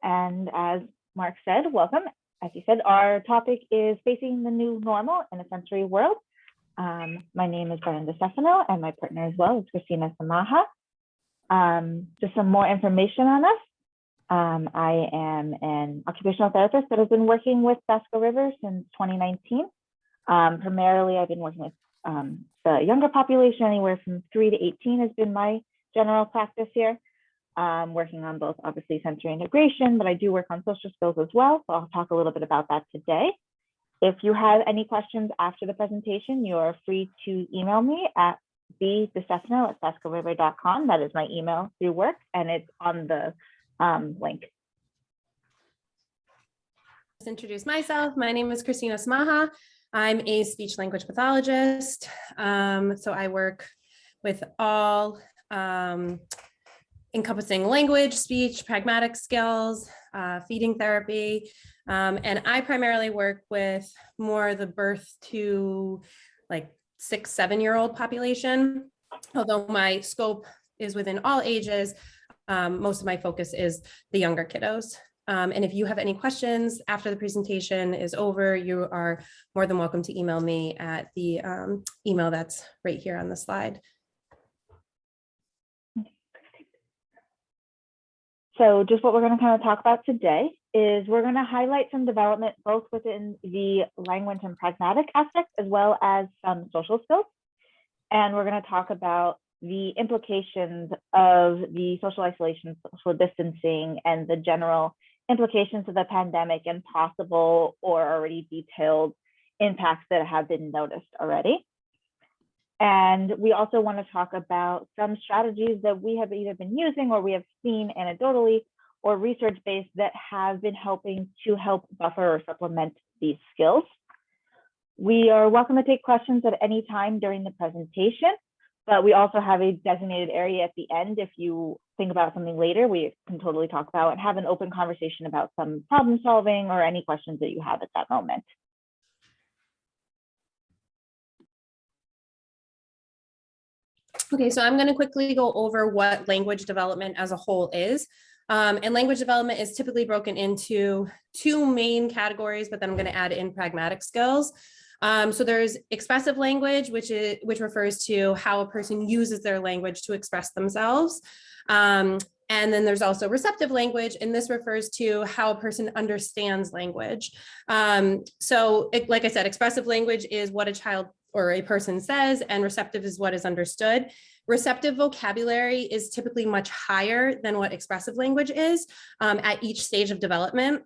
And as Mark said, welcome. As he said, our topic is facing the new normal in a sensory world. My name is DeStefano, and my partner as well is Samaha. Just some more information on us. I am an occupational therapist that has been working with Basco River since 2019. Primarily, I've been working with the younger population, anywhere from 3 to 18 has been my general practice here. Working on both, obviously, sensory integration, but I do work on social skills as well. So I'll talk a little bit about that today. If you have any questions after the presentation, you're free to email me at DeStefano@bascoriver.com. That is my email through work, and it's on the link. Let's introduce myself. My name is Samaha. I'm a speech language pathologist. So I work with all encompassing language, speech, pragmatic skills, feeding therapy. And I primarily work with more the birth to like 6, 7-year-old population. Although my scope is within all ages, most of my focus is the younger kiddos. And if you have any questions after the presentation is over, you are more than welcome to email me at the email that's right here on the slide. So just what we're going to kind of talk about today is we're going to highlight some development both within the language and pragmatic aspects as well as some social skills. And we're going to talk about the implications of the social isolation, social distancing, and the general implications of the pandemic and possible or already detailed impacts that have been noticed already. And we also want to talk about some strategies that we have either been using or we have seen anecdotally or research-based that have been helping to help buffer or supplement these skills. We are welcome to take questions at any time during the presentation, but we also have a designated area at the end. If you think about something later, we can totally talk about and have an open conversation about some problem solving or any questions that you have at that moment. Okay, so I'm going to quickly go over what language development as a whole is. And language development is typically broken into 2 main categories, but then I'm going to add in pragmatic skills. So there's expressive language, which refers to how a person uses their language to express themselves. And then there's also receptive language, and this refers to how a person understands language. Like I said, expressive language is what a child or a person says, and receptive is what is understood. Receptive vocabulary is typically much higher than what expressive language is at each stage of development,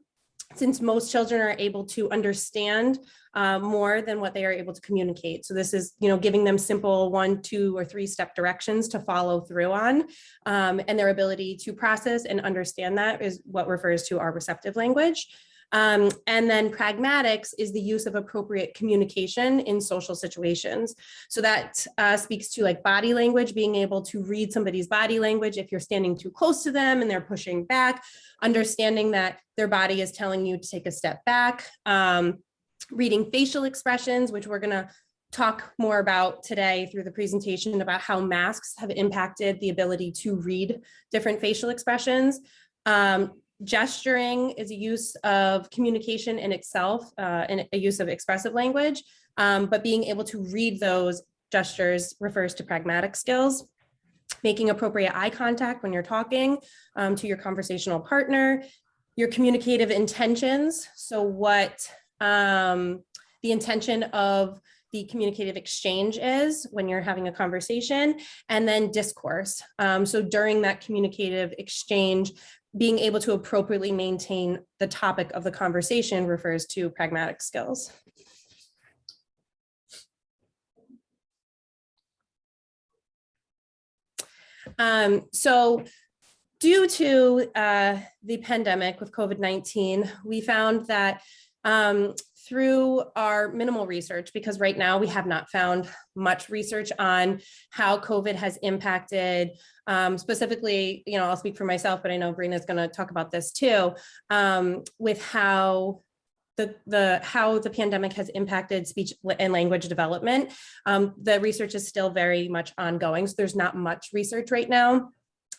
since most children are able to understand more than what they are able to communicate. So this is, giving them simple 1, 2, or 3-step directions to follow through on, and their ability to process and understand that is what refers to our receptive language. And then pragmatics is the use of appropriate communication in social situations. So that speaks to like body language, being able to read somebody's body language if you're standing too close to them and they're pushing back, understanding that their body is telling you to take a step back, reading facial expressions, which we're going to talk more about today through the presentation about how masks have impacted the ability to read different facial expressions. Gesturing is a use of communication in itself and a use of expressive language, but being able to read those gestures refers to pragmatic skills. Making appropriate eye contact when you're talking to your conversational partner, your communicative intentions. So what the intention of the communicative exchange is when you're having a conversation, and then discourse. So during that communicative exchange, being able to appropriately maintain the topic of the conversation refers to pragmatic skills. So due to the pandemic with COVID-19, we found that through our minimal research, because right now we have not found much research on how COVID has impacted, specifically, I'll speak for myself, but I know Brina's going to talk about this too, with how the pandemic has impacted speech and language development. The research is still very much ongoing, so there's not much research right now.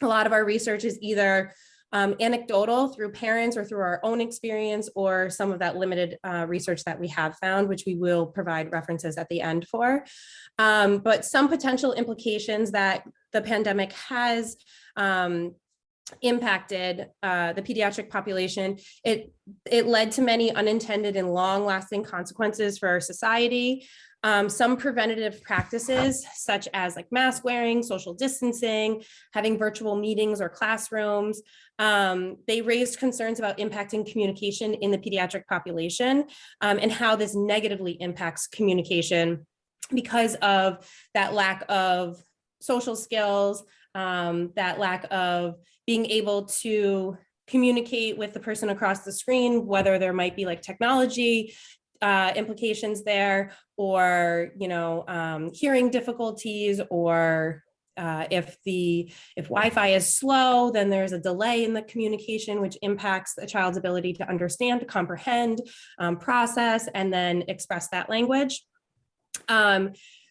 A lot of our research is either anecdotal through parents or through our own experience, or some of that limited research that we have found, which we will provide references at the end for. But some potential implications that the pandemic has impacted the pediatric population. It led to many unintended and long-lasting consequences for our society. Some preventative practices, such as like mask wearing, social distancing, having virtual meetings or classrooms, they raised concerns about impacting communication in the pediatric population, and how this negatively impacts communication because of that lack of social skills, that lack of being able to communicate with the person across the screen, whether there might be like technology implications there, or hearing difficulties, or if Wi-Fi is slow, then there's a delay in the communication, which impacts the child's ability to understand, comprehend, process, and then express that language.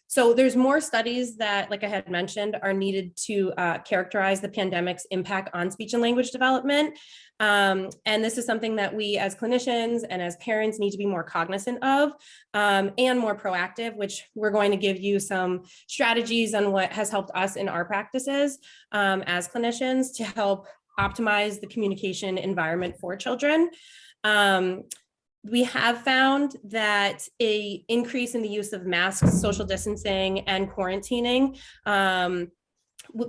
So there's more studies that, like I had mentioned, are needed to characterize the pandemic's impact on speech and language development. And this is something that we as clinicians and as parents need to be more cognizant of, and more proactive, which we're going to give you some strategies on what has helped us in our practices as clinicians to help optimize the communication environment for children. We have found that an increase in the use of masks, social distancing, and quarantining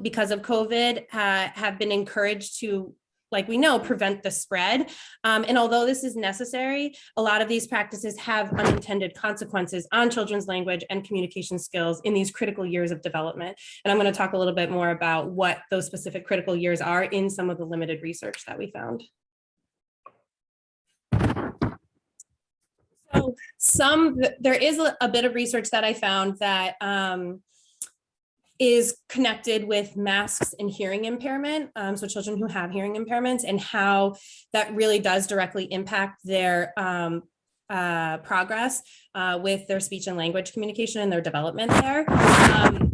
because of COVID have been encouraged to, like we know, prevent the spread. And although this is necessary, a lot of these practices have unintended consequences on children's language and communication skills in these critical years of development. And I'm going to talk a little bit more about what those specific critical years are in some of the limited research that we found. So there is a bit of research that I found that is connected with masks and hearing impairment. So children who have hearing impairments, and how that really does directly impact their progress with their speech and language communication and their development there.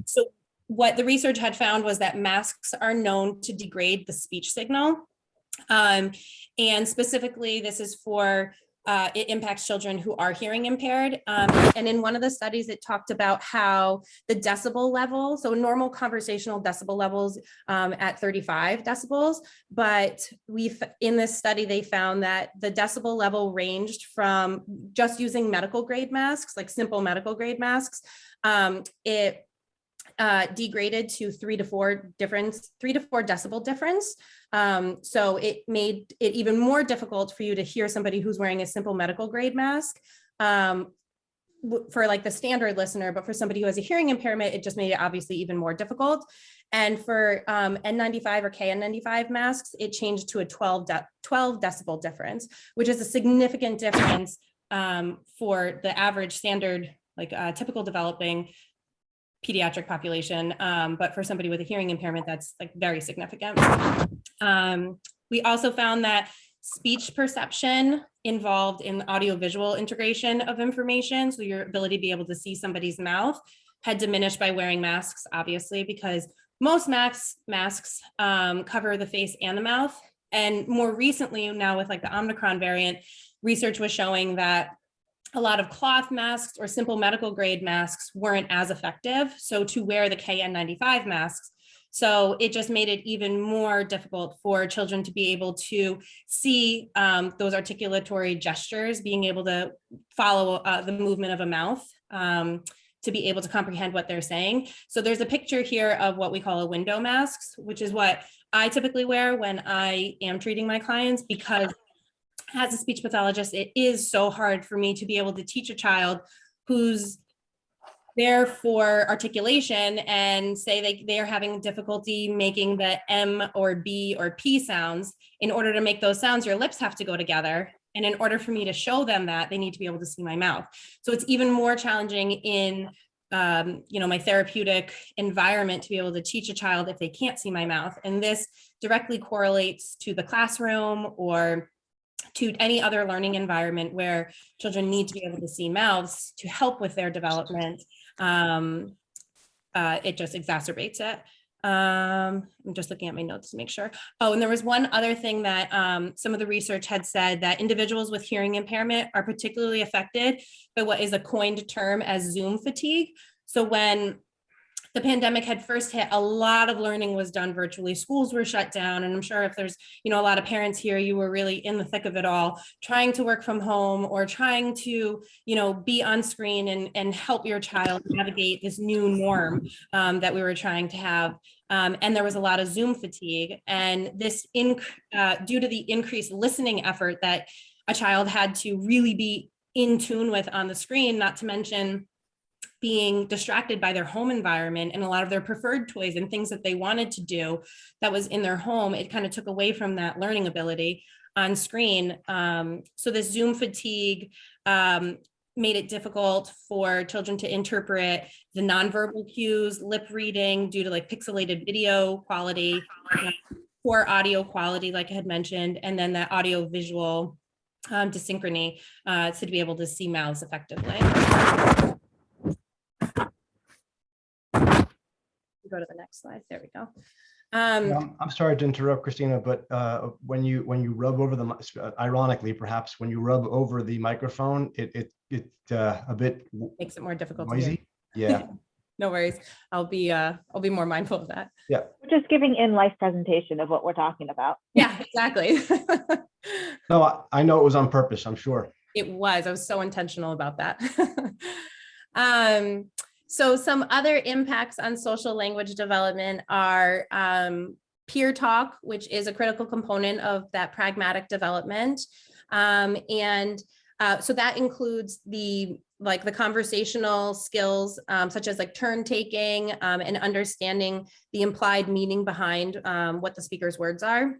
So what the research had found was that masks are known to degrade the speech signal. And specifically, this is for it impacts children who are hearing impaired. And in one of the studies, it talked about how the decibel level, so normal conversational decibel levels at 35 decibels, but in this study, they found that the decibel level ranged from just using medical grade masks, like simple medical grade masks, it degraded to 3 to 4 decibel difference. So it made it even more difficult for you to hear somebody who's wearing a simple medical grade mask for like the standard listener, but for somebody who has a hearing impairment, it just made it obviously even more difficult. And for N95 or KN95 masks, it changed to a 12 decibel difference, which is a significant difference for the average standard, like typical developing pediatric population, but for somebody with a hearing impairment, that's like very significant. We also found that speech perception involved in audiovisual integration of information, so your ability to be able to see somebody's mouth, had diminished by wearing masks, obviously, because most masks cover the face and the mouth. And more recently, now with like the Omicron variant, research was showing that a lot of cloth masks or simple medical grade masks weren't as effective. So to wear the KN95 masks, so it just made it even more difficult for children to be able to see those articulatory gestures, being able to follow the movement of a mouth, to be able to comprehend what they're saying. So there's a picture here of what we call a window mask, which is what I typically wear when I am treating my clients, because as a speech pathologist, it is so hard for me to be able to teach a child who's there for articulation and say they are having difficulty making the M or B or P sounds. In order to make those sounds, your lips have to go together. And in order for me to show them that, they need to be able to see my mouth. So it's even more challenging in my therapeutic environment to be able to teach a child if they can't see my mouth. And this directly correlates to the classroom or to any other learning environment where children need to be able to see mouths to help with their development. It just exacerbates it. I'm just looking at my notes to make sure. Oh, and there was one other thing that some of the research had said, that individuals with hearing impairment are particularly affected by what is a coined term as Zoom fatigue. So when the pandemic had first hit, a lot of learning was done virtually. Schools were shut down. And I'm sure if there's, a lot of parents here, you were really in the thick of it all, trying to work from home or trying to, be on screen and help your child navigate this new norm that we were trying to have. And there was a lot of Zoom fatigue. And this, due to the increased listening effort that a child had to really be in tune with on the screen, not to mention being distracted by their home environment and a lot of their preferred toys and things that they wanted to do that was in their home, it kind of took away from that learning ability on screen. So this Zoom fatigue made it difficult for children to interpret the nonverbal cues, lip reading due to like pixelated video quality, poor audio quality, like I had mentioned, and then that audio visual desynchrony to be able to see mouths effectively. Go to the next slide. There we go. I'm sorry to interrupt, Christina, but when you rub over the, ironically, perhaps when you rub over the microphone, it a bit makes it more difficult noisy. To hear. Yeah. No worries. I'll be more mindful of that. Yeah. We're just giving in-life presentation of what we're talking about. Yeah, exactly. No, I know it was on purpose, I'm sure. It was. I was so intentional about that. So some other impacts on social language development are peer talk, which is a critical component of that pragmatic development. So that includes the conversational skills, such as like turn taking and understanding the implied meaning behind what the speaker's words are.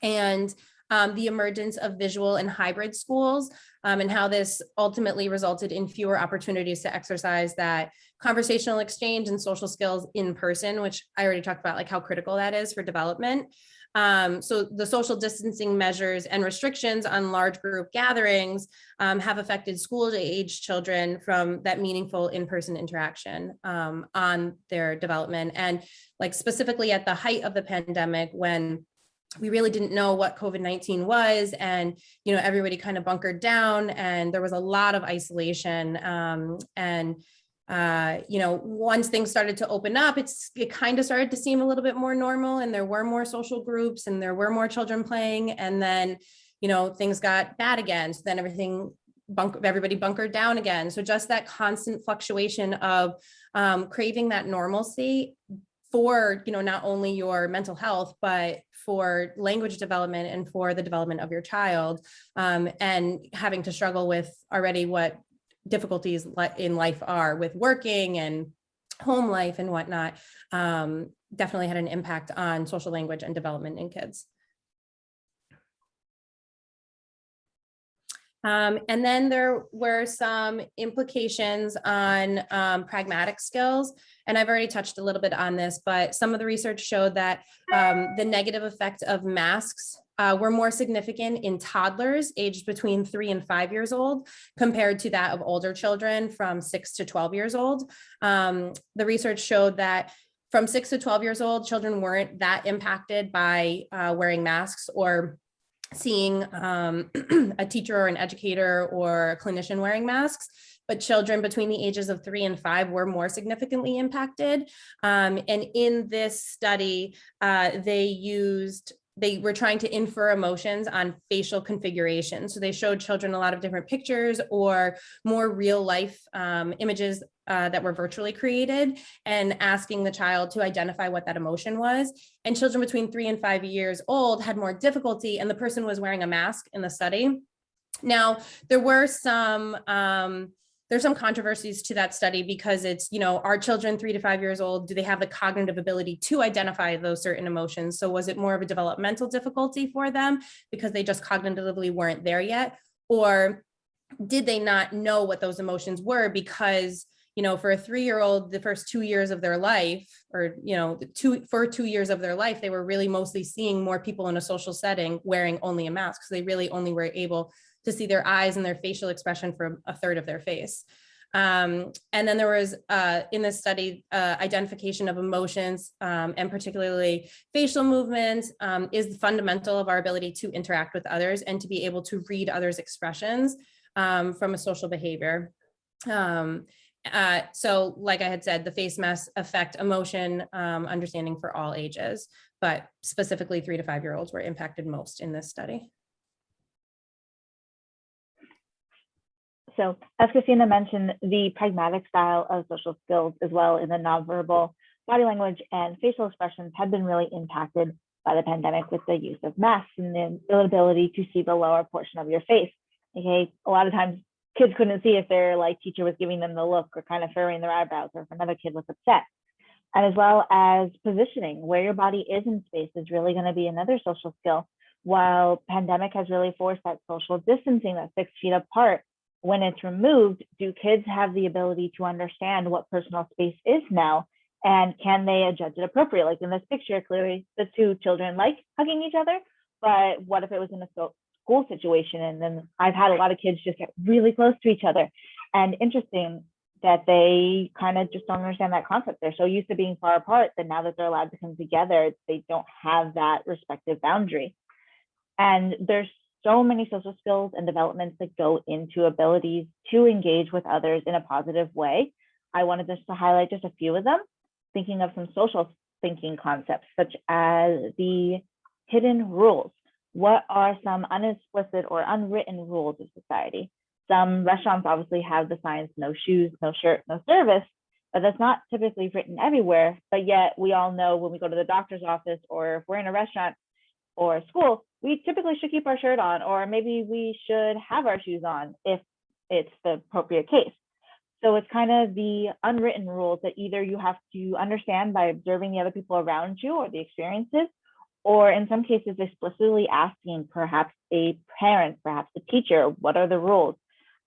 And the emergence of visual and hybrid schools and how this ultimately resulted in fewer opportunities to exercise that conversational exchange and social skills in person, which I already talked about, like how critical that is for development. So the social distancing measures and restrictions on large group gatherings have affected school-age children from that meaningful in-person interaction on their development. And like specifically at the height of the pandemic, when we really didn't know what COVID-19 was, and everybody kind of bunkered down, and there was a lot of isolation. Once things started to open up, it kind of started to seem a little bit more normal, and there were more social groups, and there were more children playing. And then, things got bad again. So then everybody bunkered down again. So just that constant fluctuation of craving that normalcy for, not only your mental health, but for language development and for the development of your child, and having to struggle with already what difficulties in life are with working and home life and whatnot, definitely had an impact on social language and development in kids. And then there were some implications on pragmatic skills. And I've already touched a little bit on this, but some of the research showed that the negative effect of masks were more significant in toddlers aged between 3 and 5 years old compared to that of older children from 6 to 12 years old. The research showed that from 6 to 12 years old, children weren't that impacted by wearing masks or seeing a teacher or an educator or a clinician wearing masks, but children between the ages of 3 and 5 were more significantly impacted. And in this study, they were trying to infer emotions on facial configuration. So they showed children a lot of different pictures or more real life images that were virtually created, and asking the child to identify what that emotion was. And children between 3 and 5 years old had more difficulty, and the person was wearing a mask in the study. Now, there's some controversies to that study because it's, are children 3 to 5 years old, do they have the cognitive ability to identify those certain emotions? So was it more of a developmental difficulty for them because they just cognitively weren't there yet? Or did they not know what those emotions were because, for a 3-year-old, the first 2 years of their life, or, for 2 years of their life, they were really mostly seeing more people in a social setting wearing only a mask. So they really only were able to see their eyes and their facial expression for a third of their face. And then there was, in this study, identification of emotions, and particularly facial movements, is fundamental of our ability to interact with others and to be able to read others' expressions from a social behavior. So like I had said, the face masks affect emotion understanding for all ages, but specifically 3 to 5-year-olds were impacted most in this study. So as Christina mentioned, the pragmatic style of social skills as well in the nonverbal body language and facial expressions have been really impacted by the pandemic with the use of masks and the inability to see the lower portion of your face. Okay, a lot of times kids couldn't see if their teacher was giving them the look or kind of furrowing their eyebrows, or if another kid was upset. And as well as positioning, where your body is in space is really going to be another social skill. While pandemic has really forced that social distancing, that 6 feet apart, when it's removed, do kids have the ability to understand what personal space is now? And can they adjudge it appropriately? Like in this picture, clearly the 2 children like hugging each other, but what if it was in a school situation? And then I've had a lot of kids just get really close to each other. And interesting that they kind of just don't understand that concept. They're so used to being far apart that now that they're allowed to come together, they don't have that respective boundary. And there's so many social skills and developments that go into abilities to engage with others in a positive way. I wanted just to highlight just a few of them, thinking of some social thinking concepts, such as the hidden rules. What are some unexplicit or unwritten rules of society? Some restaurants obviously have the signs, no shoes, no shirt, no service, but that's not typically written everywhere. But yet we all know when we go to the doctor's office, or if we're in a restaurant or school, we typically should keep our shirt on, or maybe we should have our shoes on if it's the appropriate case. So it's kind of the unwritten rules that either you have to understand by observing the other people around you or the experiences, or in some cases explicitly asking perhaps a parent, perhaps a teacher, what are the rules?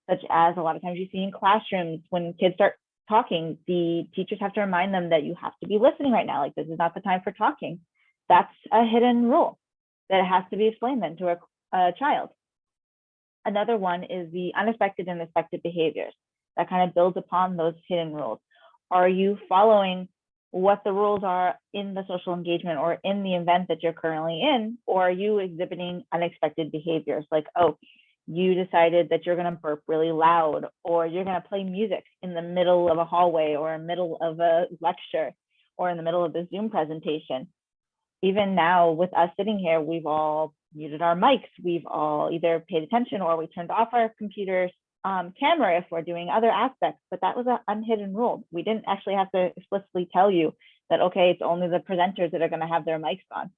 Such as a lot of times you see in classrooms when kids start talking, the teachers have to remind them that you have to be listening right now. Like, this is not the time for talking. That's a hidden rule that has to be explained then to a child. Another one is the unexpected and expected behaviors that kind of builds upon those hidden rules. Are you following what the rules are in the social engagement or in the event that you're currently in, or are you exhibiting unexpected behaviors like, oh, you decided that you're going to burp really loud, or you're going to play music in the middle of a hallway or in the middle of a lecture or in the middle of the Zoom presentation. Even now with us sitting here, we've all muted our mics. We've all either paid attention or we turned off our computers camera if we're doing other aspects, but that was an unhidden rule. We didn't actually have to explicitly tell you that, okay, it's only the presenters that are going to have their mics on.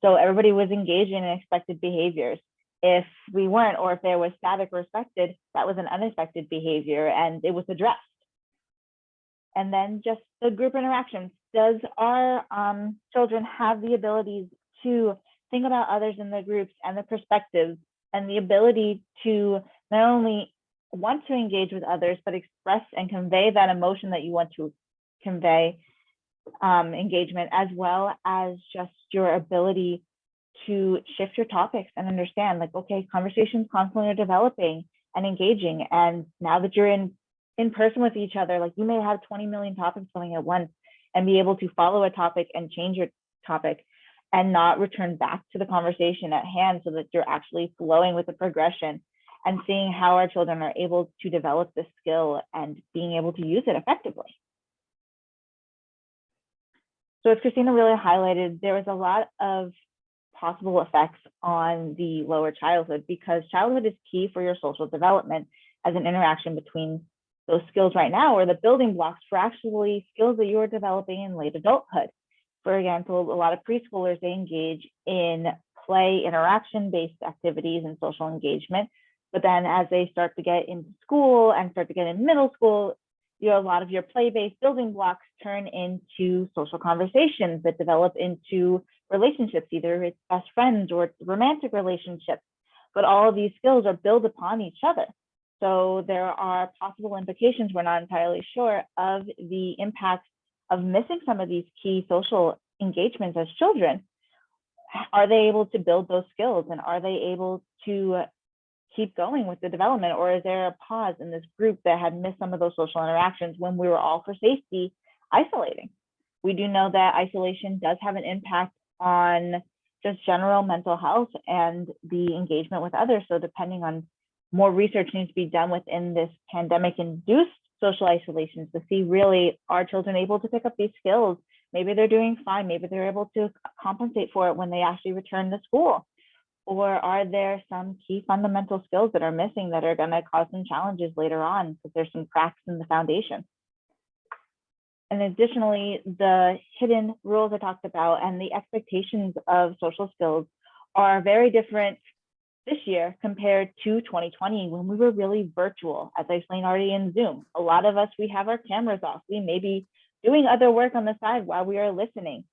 So everybody was engaging in expected behaviors. If we weren't, or if there was static or expected, that was an unexpected behavior and it was addressed. And then just the group interactions. Does our children have the abilities to think about others in the groups and the perspectives and the ability to not only want to engage with others, but express and convey that emotion that you want to convey, engagement, as well as just your ability to shift your topics and understand, like, okay, conversations constantly are developing and engaging. And now that you're in person with each other, like, you may have 20 million topics going at once and be able to follow a topic and change your topic and not return back to the conversation at hand, so that you're actually flowing with the progression and seeing how our children are able to develop this skill and being able to use it effectively. So as Christina really highlighted, there was a lot of possible effects on the lower childhood, because childhood is key for your social development as an interaction between those skills right now, or the building blocks for actually skills that you're developing in late adulthood. For example, a lot of preschoolers, they engage in play interaction-based activities and social engagement. But then as they start to get into school and start to get in middle school, a lot of your play-based building blocks turn into social conversations that develop into relationships, either it's best friends or romantic relationships. But all of these skills are built upon each other. So there are possible implications, we're not entirely sure, of the impact of missing some of these key social engagements as children. Are they able to build those skills, and are they able to keep going with the development, or is there a pause in this group that had missed some of those social interactions when we were all, for safety, isolating? We do know that isolation does have an impact on just general mental health and the engagement with others. So depending on, more research needs to be done within this pandemic induced social isolations to see, really, are children able to pick up these skills? Maybe they're doing fine, maybe they're able to compensate for it when they actually return to school. Or are there some key fundamental skills that are missing that are going to cause some challenges later on because there's some cracks in the foundation? And additionally, the hidden rules I talked about and the expectations of social skills are very different this year compared to 2020, when we were really virtual, as I explained already in Zoom. A lot of us, we have our cameras off. We may be doing other work on the side while we are listening,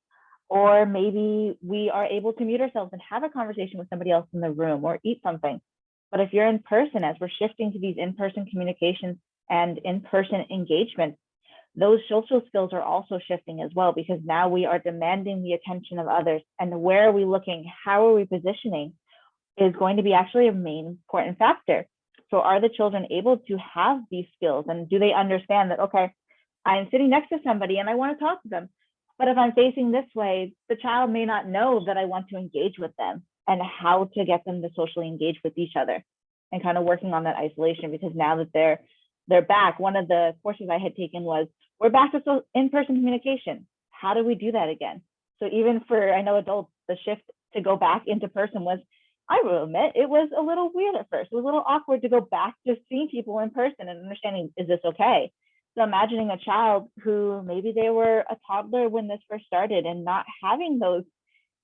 or maybe we are able to mute ourselves and have a conversation with somebody else in the room or eat something. But if you're in person, as we're shifting to these in-person communications and in-person engagements, those social skills are also shifting as well, because now we are demanding the attention of others. And where are we looking? How are we positioning is going to be actually a main important factor. So are the children able to have these skills? And do they understand that, okay, I'm sitting next to somebody and I want to talk to them, but if I'm facing this way, the child may not know that I want to engage with them, and how to get them to socially engage with each other, and kind of working on that isolation, because now that they're back, one of the courses I had taken was, we're back to in-person communication. How do we do that again? So even for, I know, adults, the shift to go back into person was, I will admit, it was a little weird at first. It was a little awkward to go back to seeing people in person and understanding, is this okay? So imagining a child who maybe they were a toddler when this first started and not having those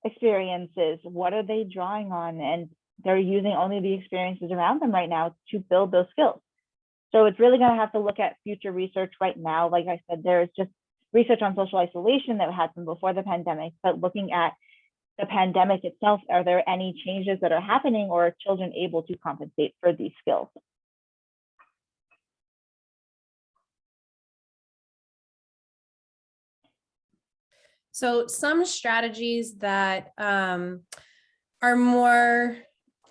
experiences, what are they drawing on? And they're using only the experiences around them right now to build those skills. So it's really going to have to look at future research right now. Like I said, there's just research on social isolation that happened before the pandemic, but looking at the pandemic itself, are there any changes that are happening, or are children able to compensate for these skills? So some strategies that are more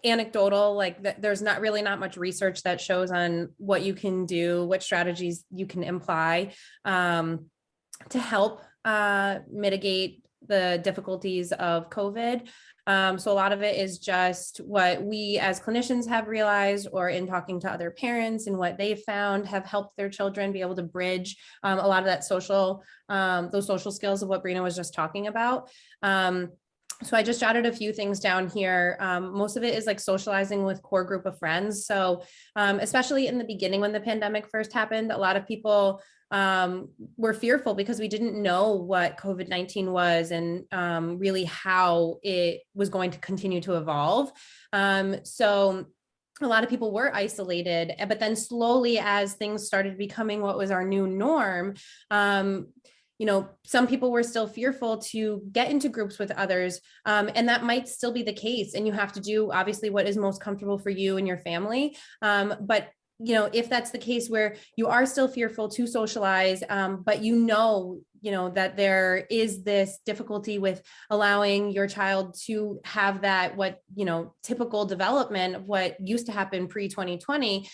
anecdotal, like there's not much research that shows on what you can do, what strategies you can imply to help mitigate the difficulties of COVID. So a lot of it is just what we as clinicians have realized, or in talking to other parents, and what they've found have helped their children be able to bridge a lot of that those social skills of what Brina was just talking about. So I just jotted a few things down here. Most of it is like socializing with core group of friends. So especially in the beginning, when the pandemic first happened, a lot of people were fearful because we didn't know what COVID-19 was, and really how it was going to continue to evolve. So a lot of people were isolated, but then slowly, as things started becoming what was our new norm, some people were still fearful to get into groups with others. And that might still be the case. And you have to do obviously what is most comfortable for you and your family. But if that's the case where you are still fearful to socialize, but that there is this difficulty with allowing your child to have that, typical development of what used to happen pre-2020.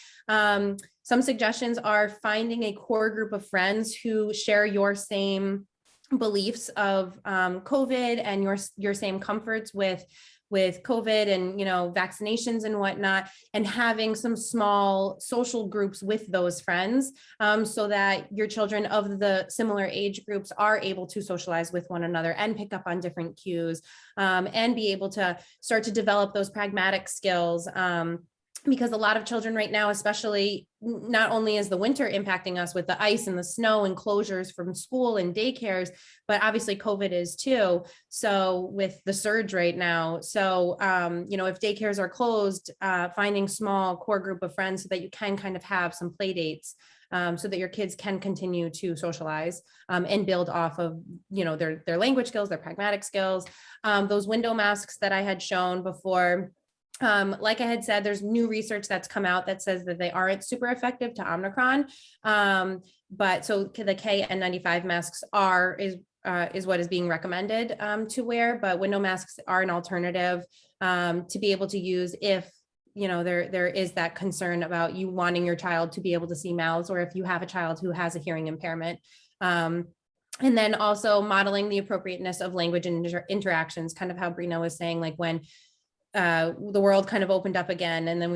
Some suggestions are finding a core group of friends who share your same beliefs of COVID and your same comforts with COVID and, vaccinations and whatnot, and having some small social groups with those friends, so that your children of the similar age groups are able to socialize with one another and pick up on different cues, and be able to start to develop those pragmatic skills. Because a lot of children right now, especially, not only is the winter impacting us with the ice and the snow and closures from school and daycares, but obviously COVID is too. So with the surge right now, so, if daycares are closed, finding small core group of friends so that you can kind of have some play dates, so that your kids can continue to socialize, and build off of, their language skills, their pragmatic skills. Those window masks that I had shown before, like I had said, there's new research that's come out that says that they aren't super effective to Omicron. But so the KN95 masks is what is being recommended to wear, but window masks are an alternative to be able to use if there is that concern about you wanting your child to be able to see mouths, or if you have a child who has a hearing impairment. And then also modeling the appropriateness of language and interactions, kind of how Brina was saying, like when the world kind of opened up again, and then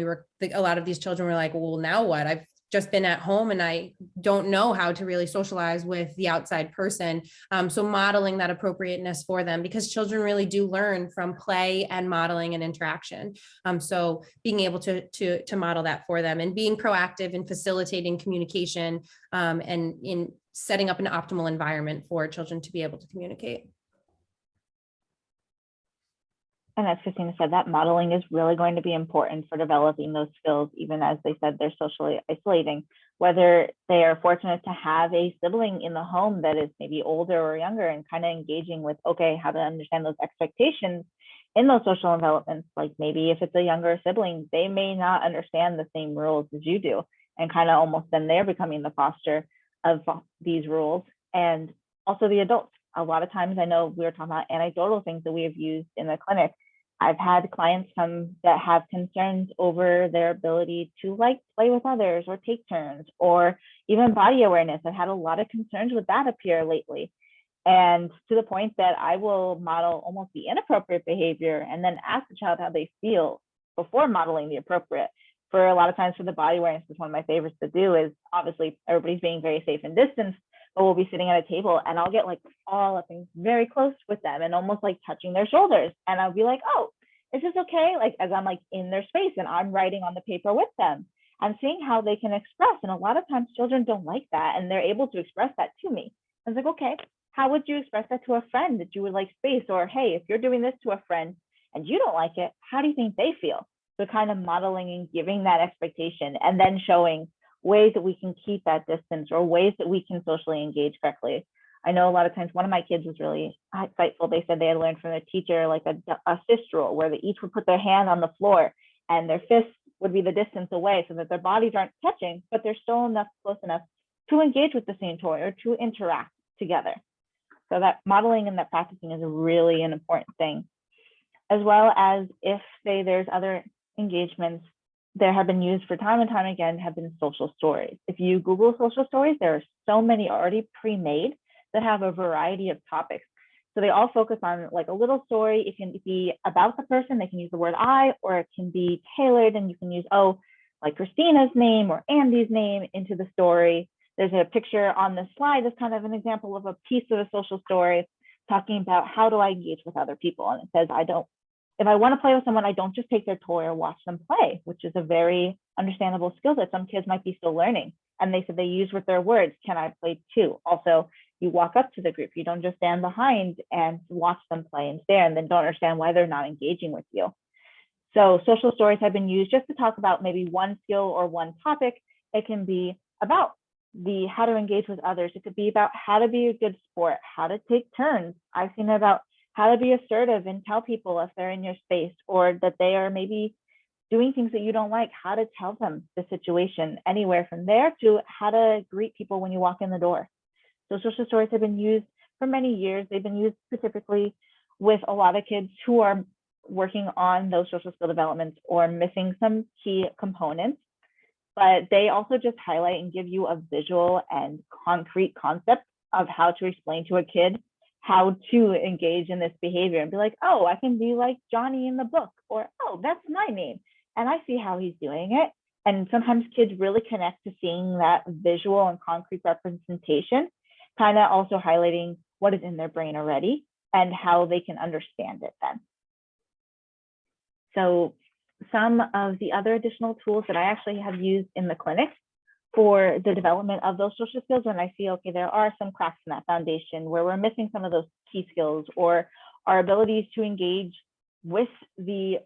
a lot of these children were like, well, now what? I've just been at home and I don't know how to really socialize with the outside person. So modeling that appropriateness for them, because children really do learn from play and modeling and interaction. So being able to model that for them, and being proactive in facilitating communication, and in setting up an optimal environment for children to be able to communicate. And as Christina said, that modeling is really going to be important for developing those skills, even as they said they're socially isolating, whether they are fortunate to have a sibling in the home that is maybe older or younger, and kind of engaging with, okay, how to understand those expectations in those social developments. Like maybe if it's a younger sibling, they may not understand the same rules as you do, and kind of almost then they're becoming the foster of these rules. And also the adults. A lot of times, I know we were talking about anecdotal things that we have used in the clinic. I've had clients come that have concerns over their ability to like play with others or take turns, or even body awareness. I've had a lot of concerns with that appear lately. And to the point that I will model almost the inappropriate behavior and then ask the child how they feel before modeling the appropriate. For a lot of times for the body awareness, is one of my favorites to do. Is obviously everybody's being very safe and distanced, but we'll be sitting at a table and I'll get like all up and very close with them and almost like touching their shoulders. And I'll be like, oh, is this okay? Like as I'm like in their space and I'm writing on the paper with them, I'm seeing how they can express. And a lot of times children don't like that, and they're able to express that to me. I was like, okay, how would you express that to a friend that you would like space? Or hey, if you're doing this to a friend and you don't like it, how do you think they feel? So kind of modeling and giving that expectation, and then showing ways that we can keep that distance, or ways that we can socially engage correctly. I know a lot of times one of my kids was really insightful. They said they had learned from their teacher like a fist rule, where they each would put their hand on the floor and their fist would be the distance away, so that their bodies aren't touching, but they're still close enough to engage with the same toy or to interact together. So that modeling and that practicing is really an important thing. As well as if, say, there's other engagements that have been used for time and time again, have been social stories. If you Google social stories, there are so many already pre-made that have a variety of topics. So they all focus on like a little story. It can be about the person. They can use the word I, or it can be tailored, and you can use, oh, like Christina's name or Andy's name into the story. There's a picture on the slide that's kind of an example of a piece of a social story talking about how do I engage with other people. And it says, if I want to play with someone, I don't just take their toy or watch them play, which is a very understandable skill that some kids might be still learning. And they said they use with their words, can I play too? Also, you walk up to the group. You don't just stand behind and watch them play and stare and then don't understand why they're not engaging with you. So social stories have been used just to talk about maybe one skill or one topic. It can be about how to engage with others. It could be about how to be a good sport, how to take turns. I've seen about how to be assertive and tell people if they're in your space, or that they are maybe doing things that you don't like, how to tell them the situation, anywhere from there to how to greet people when you walk in the door. So social stories have been used for many years. They've been used specifically with a lot of kids who are working on those social skill developments or missing some key components, but they also just highlight and give you a visual and concrete concept of how to explain to a kid how to engage in this behavior and be like, oh, I can be like Johnny in the book, or, oh, that's my name, and I see how he's doing it. And sometimes kids really connect to seeing that visual and concrete representation, kind of also highlighting what is in their brain already and how they can understand it then. So some of the other additional tools that I actually have used in the clinic for the development of those social skills, when I see, okay, there are some cracks in that foundation where we're missing some of those key skills, or our abilities to engage with the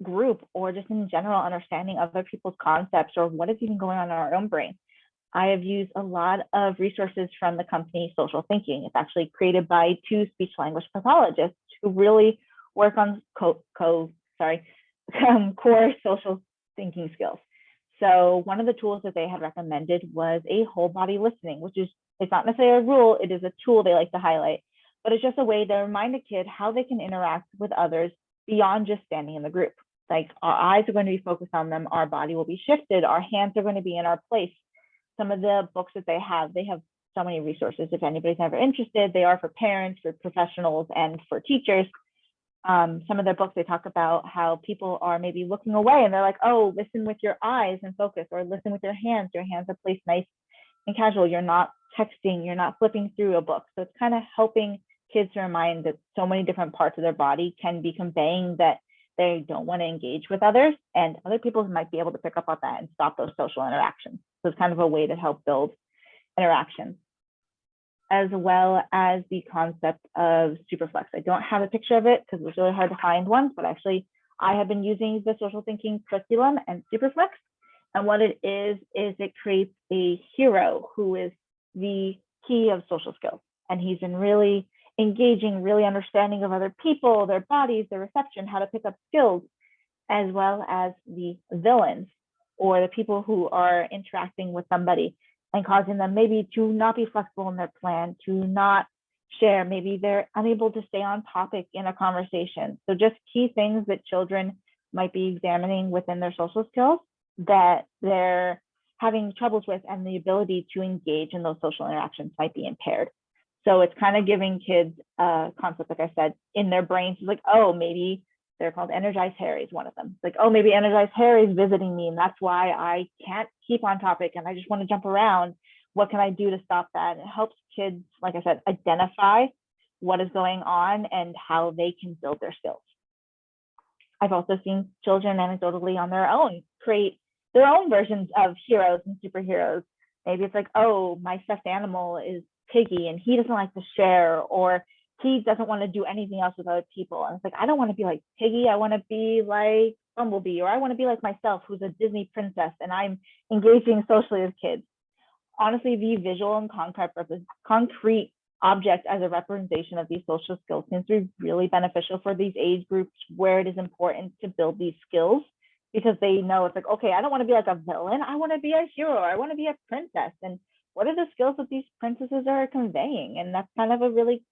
group, or just in general understanding other people's concepts or what is even going on in our own brain. I have used a lot of resources from the company Social Thinking. It's actually created by two speech language pathologists who really work on core social thinking skills. So one of the tools that they had recommended was a whole body listening, which is, it's not necessarily a rule, it is a tool they like to highlight, but it's just a way to remind a kid how they can interact with others beyond just standing in the group. Like our eyes are going to be focused on them, our body will be shifted, our hands are going to be in our place. Some of the books that they have so many resources. If anybody's ever interested, they are for parents, for professionals, and for teachers. Some of their books, they talk about how people are maybe looking away and they're like, oh, listen with your eyes and focus, or listen with your hands. Your hands are placed nice and casual. You're not texting, you're not flipping through a book. So it's kind of helping kids to remind that so many different parts of their body can be conveying that they don't want to engage with others, and other people might be able to pick up on that and stop those social interactions. So it's kind of a way to help build interaction, as well as the concept of superflex. I don't have a picture of it because it was really hard to find one, but actually I have been using the social thinking curriculum and superflex. And what it is it creates a hero who is the key of social skills. And he's been really engaging, really understanding of other people, their bodies, their reception, how to pick up skills, as well as the villains, or the people who are interacting with somebody and causing them maybe to not be flexible in their plan, to not share. Maybe they're unable to stay on topic in a conversation. So just key things that children might be examining within their social skills that they're having troubles with, and the ability to engage in those social interactions might be impaired. So it's kind of giving kids a concept, like I said, in their brains, like, oh, maybe they're called Energized Harry is one of them. It's like, oh, maybe Energized Harry is visiting me, and that's why I can't keep on topic and I just want to jump around. What can I do to stop that? It helps kids, like I said, identify what is going on and how they can build their skills. I've also seen children anecdotally on their own create their own versions of heroes and superheroes. Maybe it's like, oh, my stuffed animal is Piggy and he doesn't like to share, or he doesn't want to do anything else with other people. And it's like, I don't want to be like Piggy. I want to be like Bumblebee, or I want to be like myself, who's a Disney princess, and I'm engaging socially with kids. Honestly, the visual and concrete object as a representation of these social skills seems to be really beneficial for these age groups where it is important to build these skills, because they know it's like, okay, I don't want to be like a villain. I want to be a hero. I want to be a princess. And what are the skills that these princesses are conveying? And that's kind of a really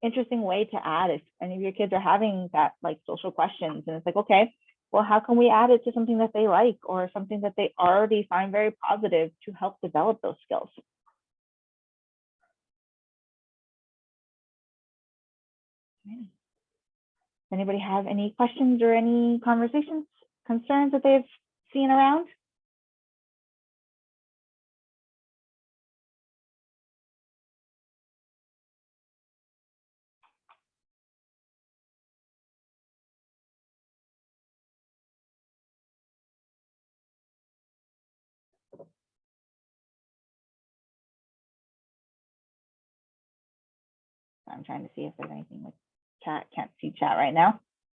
interesting way to add if any of your kids are having that like social questions. And it's like, okay, well, how can we add it to something that they like, or something that they already find very positive, to help develop those skills? Anybody have any questions or any conversations, concerns that they've seen around? I'm trying to see if there's anything with chat. Can't see chat right now.